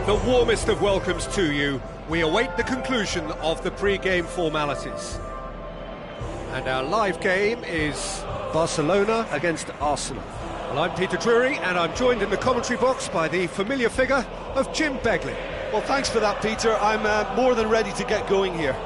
The warmest of welcomes to you. We await the conclusion of the pre-game formalities. And our live game is Barcelona against Arsenal. Well, I'm Peter Drury, and I'm joined in the commentary box by the familiar figure of Jim Begley. Well, thanks for that, Peter. I'm more than ready to get going here.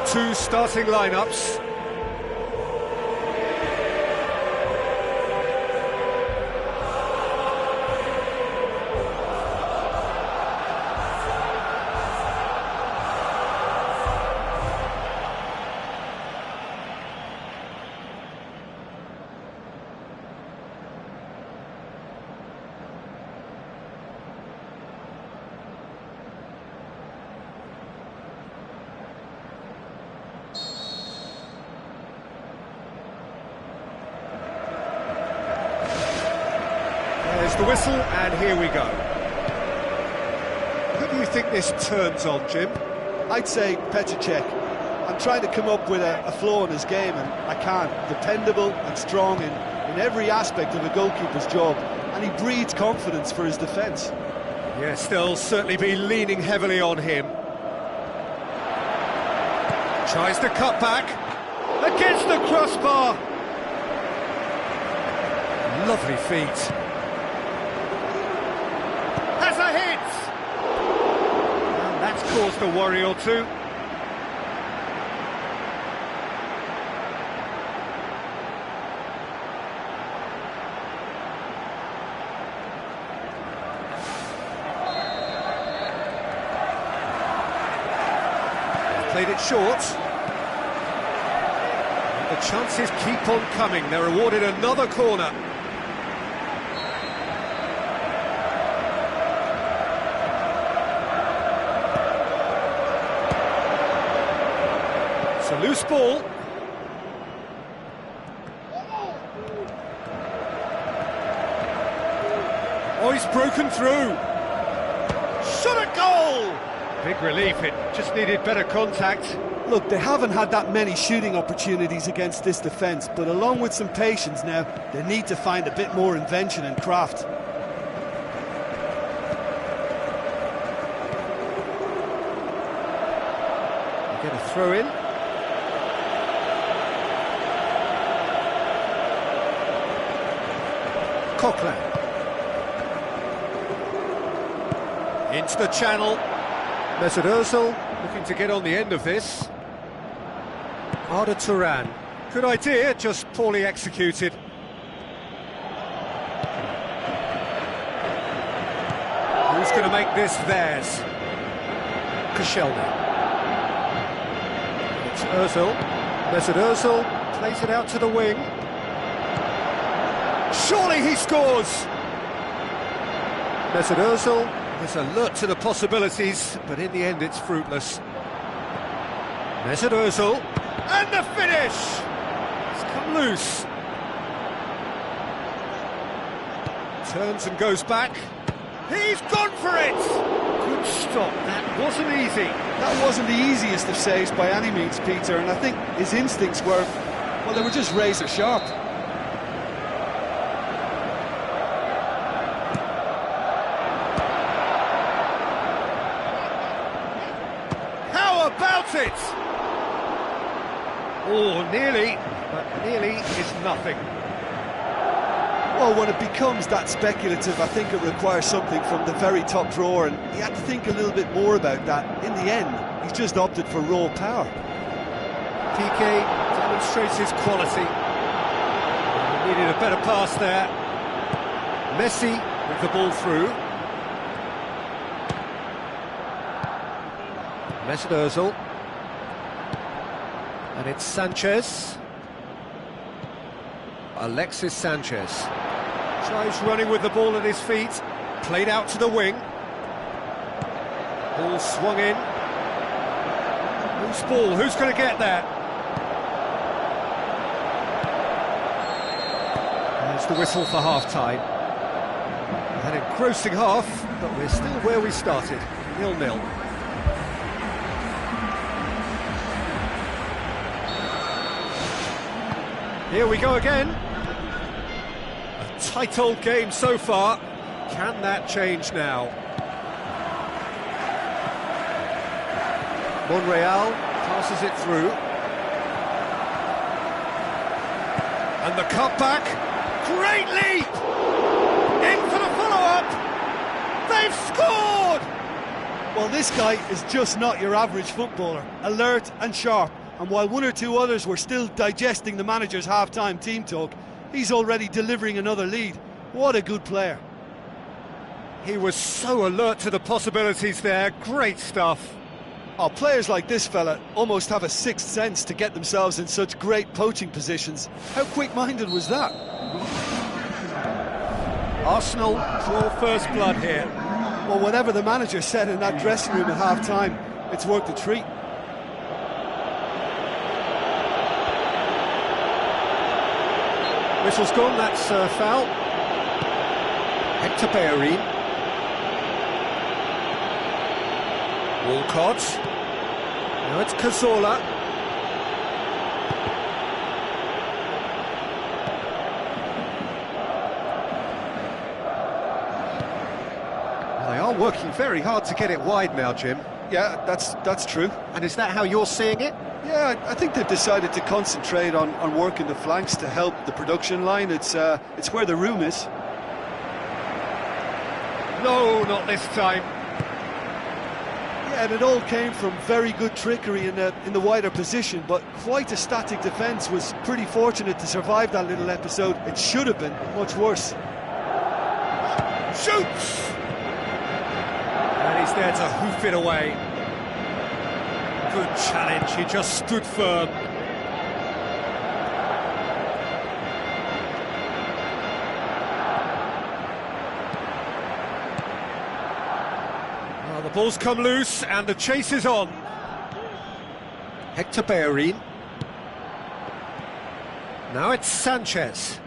Two starting lineups. There's the whistle, and here we go. Who do you think this turns on, Jim? I'd say Petr Cech. I'm trying to come up with a flaw in his game, and I can't. Dependable and strong in every aspect of a goalkeeper's job, and he breeds confidence for his defence. Yes, they'll certainly be leaning heavily on him. Tries to cut back. Against the crossbar. Lovely feet. Has a hit! And that's caused a worry or two. Played it short. And the chances keep on coming. They're awarded another corner. It's a loose ball. Oh, he's broken through. Shot a goal! Big relief, it just needed better contact. Look, they haven't had that many shooting opportunities against this defence, but along with some patience now, they need to find a bit more invention and craft. Get a throw in. Coquelin. Into the channel. Mesut Ozil looking to get on the end of this. Arda Turan. Good idea, just poorly executed. Who's going to make this theirs? Koscielny. It's Ozil. Mesut Ozil plays it out to the wing. Surely he scores! Mesut Ozil is alert to the possibilities, but in the end it's fruitless. Mesut Ozil, and the finish! It's come loose. Turns and goes back. He's gone for it! Good stop, that wasn't easy. That wasn't the easiest of saves by any means, Peter, and I think his instincts were, well, they were just razor sharp. Oh, nearly, but nearly is nothing. Well, when it becomes that speculative, I think it requires something from the very top drawer, and he had to think a little bit more about that. In the end, he's just opted for raw power. PK demonstrates his quality. He needed a better pass there. Messi with the ball through. Mesut Ozil. And it's Sanchez. Alexis Sanchez. Tries running with the ball at his feet. Played out to the wing. Ball swung in. Who's ball? Who's going to get there? There's the whistle for half-time. An engrossing half, but we're still where we started, 0-0. Here we go again. A tight old game so far. Can that change now? Monreal passes it through. And the cutback. Great leap! In for the follow-up! They've scored! Well, this guy is just not your average footballer. Alert and sharp. And while one or two others were still digesting the manager's half-time team talk, he's already delivering another lead. What a good player. He was so alert to the possibilities there. Great stuff. Oh, players like this fella almost have a sixth sense to get themselves in such great poaching positions. How quick-minded was that? Arsenal draw first blood here. Well, whatever the manager said in that dressing room at half-time, it's worked a treat. Whistle's gone, that's foul. Hector Bellerin. Walcott. Now it's Cazorla. Well, they are working very hard to get it wide now, Jim. Yeah, that's true. And is that how you're seeing it? Yeah, I think they've decided to concentrate on working the flanks to help the production line. It's where the room is. No, not this time. Yeah, and it all came from very good trickery in the wider position, but quite a static defence. Was pretty fortunate to survive that little episode. It should have been much worse. Shoots! And he's there to hoof it away. Good challenge, he just stood firm. Well, the ball's come loose and the chase is on. Hector Bellerin. Now it's Sanchez.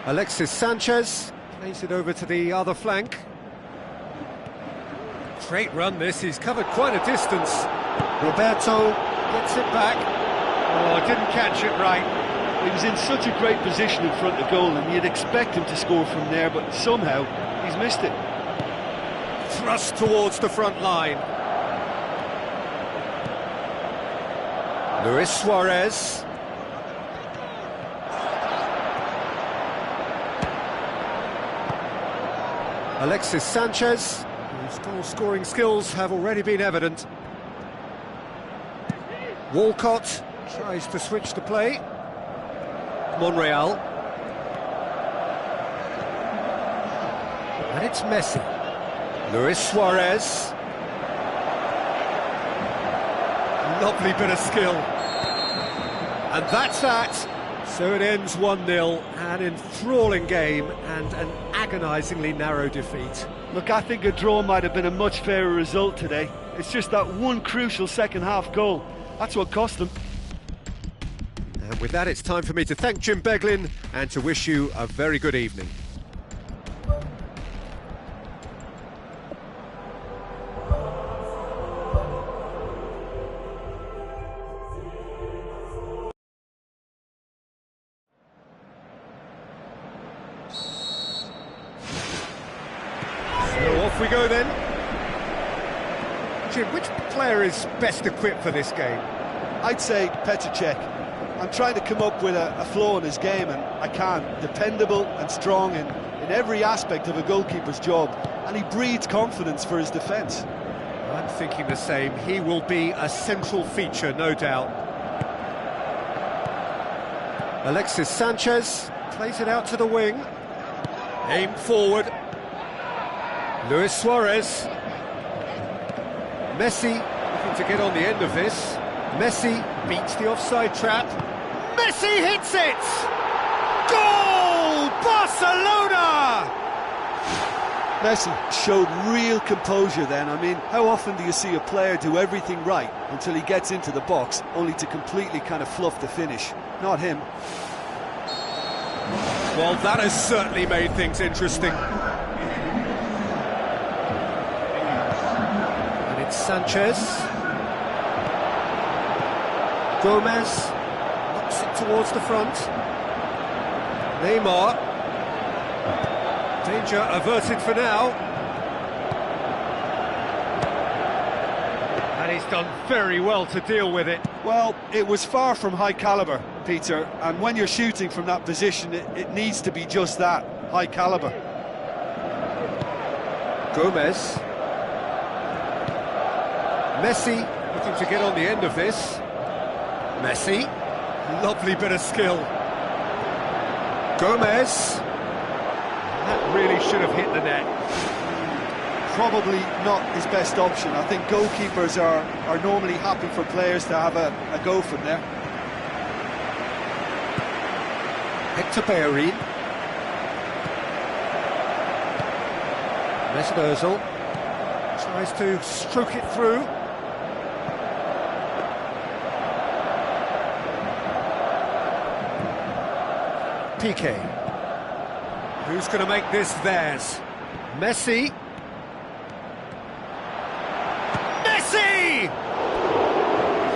Alexis Sanchez plays it over to the other flank. Great run this, he's covered quite a distance. Roberto gets it back. Oh, didn't catch it right. He was in such a great position in front of goal, and you'd expect him to score from there, but somehow he's missed it. Thrust towards the front line. Luis Suarez. Alexis Sanchez, whose goal-scoring skills have already been evident. Walcott tries to switch the play. Monreal. And it's Messi. Luis Suarez. Lovely bit of skill. And that's that. So it ends 1-0, an enthralling game and an agonisingly narrow defeat. Look, I think a draw might have been a much fairer result today. It's just that one crucial second-half goal. That's what cost them. And with that, it's time for me to thank Jim Beglin and to wish you a very good evening. So off we go then. Jim, which player is best equipped for this game? I'd say Petr Cech. I'm trying to come up with a flaw in his game, and I can't. Dependable and strong in every aspect of a goalkeeper's job, and he breeds confidence for his defence. I'm thinking the same. He will be a central feature, no doubt. Alexis Sanchez plays it out to the wing. Aim forward. Luis Suarez. Messi looking to get on the end of this. Messi beats the offside trap. Messi hits it! Goal! Barcelona! Messi showed real composure then. I mean, how often do you see a player do everything right until he gets into the box, only to completely kind of fluff the finish? Not him. Well, that has certainly made things interesting. And it's Sanchez. Gomez knocks it towards the front. Neymar. Danger averted for now. And he's done very well to deal with it. Well, it was far from high calibre, Peter, and when you're shooting from that position, it needs to be just that, high calibre. Gomez. Messi looking to get on the end of this. Messi. Lovely bit of skill. Gomez. That really should have hit the net. Probably not his best option. I think goalkeepers are normally happy for players to have a go from there. Hector Bellerin. Mesut Ozil tries to stroke it through. Piqué. Who's going to make this theirs? Messi. Messi!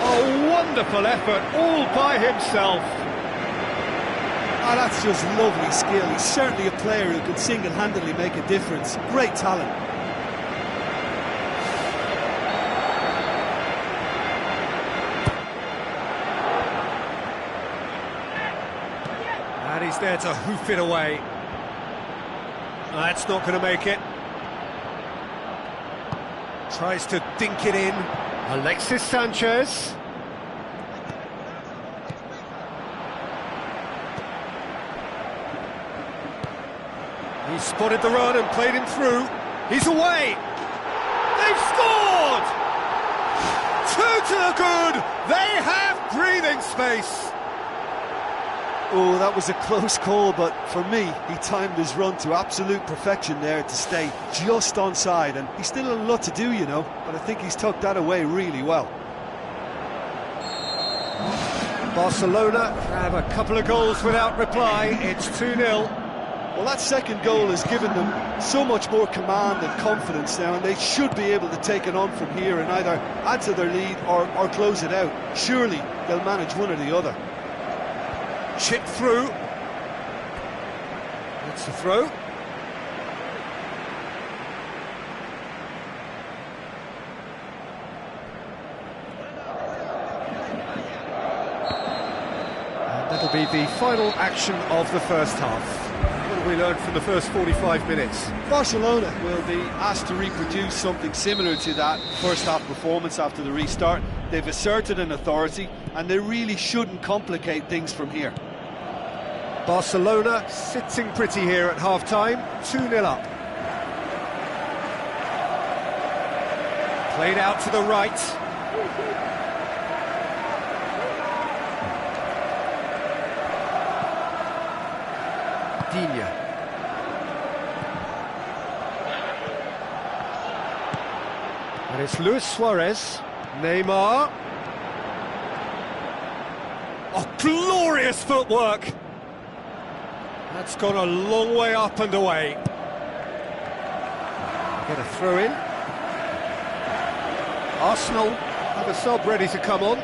A wonderful effort, all by himself. Oh, that's just lovely skill. He's certainly a player who can single-handedly make a difference. Great talent. And he's there to hoof it away. That's not going to make it. Tries to dink it in. Alexis Sanchez. He spotted the run and played him through. He's away. They've scored! 2 to the good. They have breathing space. Oh, that was a close call, but for me, he timed his run to absolute perfection there to stay just onside, and he's still a lot to do, you know, but I think he's tucked that away really well. Barcelona have a couple of goals without reply. It's 2-0. Well, that second goal has given them so much more command and confidence now, and they should be able to take it on from here and either add to their lead or close it out. Surely they'll manage one or the other. Chip through. That's the throw. And that'll be the final action of the first half. What have we learned from the first 45 minutes? Barcelona will be asked to reproduce something similar to that first half performance after the restart. They've asserted an authority, and they really shouldn't complicate things from here. Barcelona sitting pretty here at half-time, 2-0 up. Played out to the right. Digne. And it's Luis Suarez. Neymar. Oh, glorious footwork! That's gone a long way up and away. Get a throw in. Arsenal have a sub ready to come on.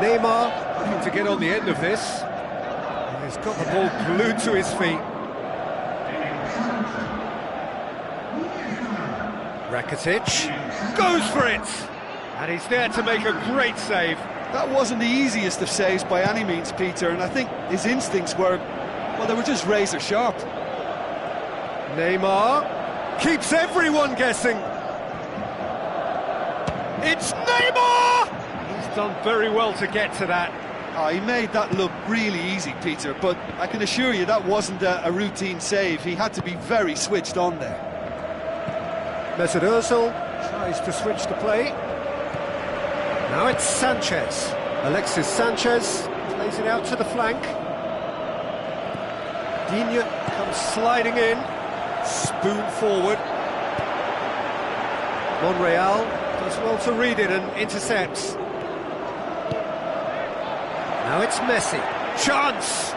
Neymar looking to get on the end of this. And he's got the ball glued to his feet. Rakitic goes for it, and he's there to make a great save. That wasn't the easiest of saves by any means, Peter, and I think his instincts were, well, they were just razor sharp. Neymar keeps everyone guessing. It's Neymar! He's done very well to get to that. Oh, he made that look really easy, Peter, but I can assure you that wasn't a routine save. He had to be very switched on there. Mesut Ozil tries to switch the play. Now it's Sanchez. Alexis Sanchez plays it out to the flank. Digne comes sliding in. Spoon forward. Monreal does well to read it and intercepts. Now it's Messi. Chance!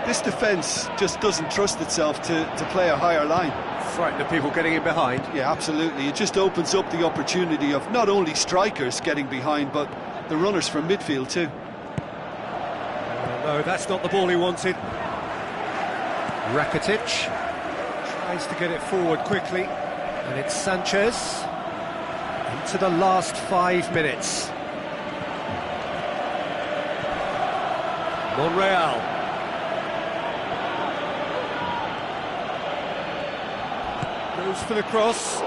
This defence just doesn't trust itself to play a higher line. Frightened of people getting in behind. Yeah, absolutely. It just opens up the opportunity of not only strikers getting behind, but the runners from midfield too. No, that's not the ball he wanted. Rakitic tries to get it forward quickly, and it's Sanchez into the last 5 minutes. Monreal. Goes for the cross.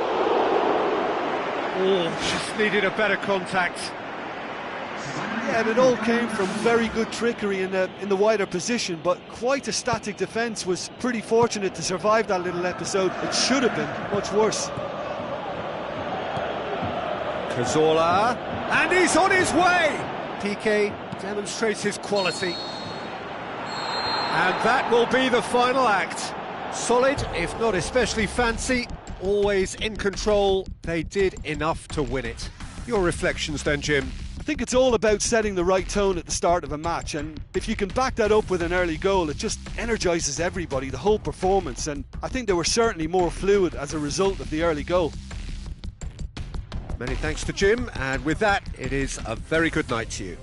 Oh, just needed a better contact. Yeah, and it all came from very good trickery in the wider position, but quite a static defence. Was pretty fortunate to survive that little episode. It should have been much worse. Cazorla, and he's on his way! PK demonstrates his quality. And that will be the final act. Solid, if not especially fancy, always in control. They did enough to win it. Your reflections then, Jim? I think it's all about setting the right tone at the start of a match, and if you can back that up with an early goal, it just energises everybody, the whole performance, and I think they were certainly more fluid as a result of the early goal. Many thanks to Jim, and with that, it is a very good night to you.